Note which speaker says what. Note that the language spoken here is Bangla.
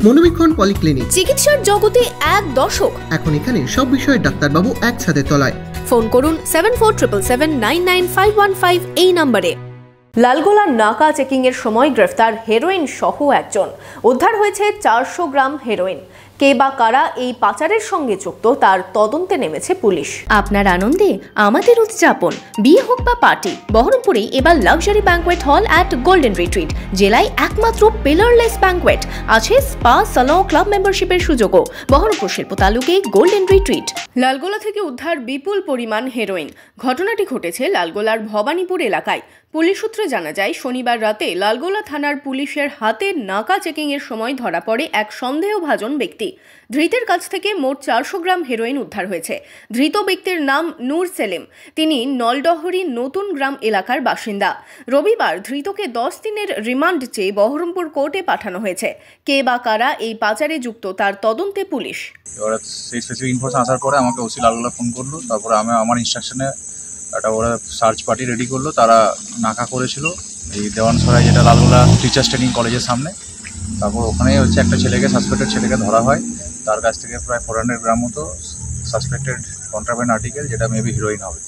Speaker 1: মনোবীক্ষণ পলিক্লিনিক,
Speaker 2: চিকিৎসার জগতে এক দশক।
Speaker 1: এখন এখানে সব বিষয়ে ডাক্তারবাবু একসাথে তলায়।
Speaker 2: ফোন করুন 7477799515 এই নম্বরে। লালগোলার নাকা চেকিং এর সময় গ্রেফতার হেরোইন সহ একজন। উদ্ধার হয়েছে 400 গ্রাম হেরোইন। কে বা কারা এই পাচারের সঙ্গে যুক্ত তার তদন্তে নেমেছে পুলিশ। আপনার আনন্দে আমাদের উদযাপন, বিয়ে হোক বা পার্টি, বহরমপুরে এবার luxury banquet hall at golden retreat. জেলায় একমাত্র পিলারলেস ব্যাঙ্কোয়েট, আছে স্পা, সালন, ক্লাব মেম্বারশিপের সুযোগও। বহরমপুর শিল্প তালুকে গোল্ডেন রিট্রিট। লালগোলা থেকে উদ্ধার বিপুল পরিমাণ হেরোইন। ঘটনাটি ঘটেছে লালগোলার ভবানীপুর এলাকায়। পুলিশ সূত্রে জানা যায়, শনিবার রাতে লালগোলা থানার পুলিশের হাতে নাকা চেকিং এর সময় ধরা পড়ে এক সন্দেহভাজন ব্যক্তি। ধৃতের কাছ থেকে মোট 400 গ্রাম হেরোইন উদ্ধার হয়েছে। ধৃত ব্যক্তির নাম নূর সেলিম। তিনি নলডহরি নতুন গ্রাম এলাকার বাসিন্দা। রবিবার ধৃতকে 10 দিনের রিমান্ড চেয়ে বহরমপুর কোর্টে পাঠানো হয়েছে। কে বা কারা এই পাচারে যুক্ত তার তদন্তে পুলিশ।
Speaker 3: ওরা সেই স্পেসিফিক ইনফরমেশন আসার পরে আমাকে ওসি লালগোলা ফোন করলো। তারপরে আমার ইনস্ট্রাকশনে একটা ওরা সার্চ পার্টি রেডি করলো। তারা নাকা করেছিল এই দেওয়ানসরাই, যেটা লালগোলা টিচার্স ট্রেনিং কলেজের সামনে। তারপর ওখানে একটা সাসপেক্টেড ছেলেকে ধরা হয়। তার কাছ থেকে প্রায় 400 গ্রাম মতো সাসপেক্টেড কন্ট্রাব্যান্ড আর্টিকেল, যেটা মেবি হিরোইন হবে।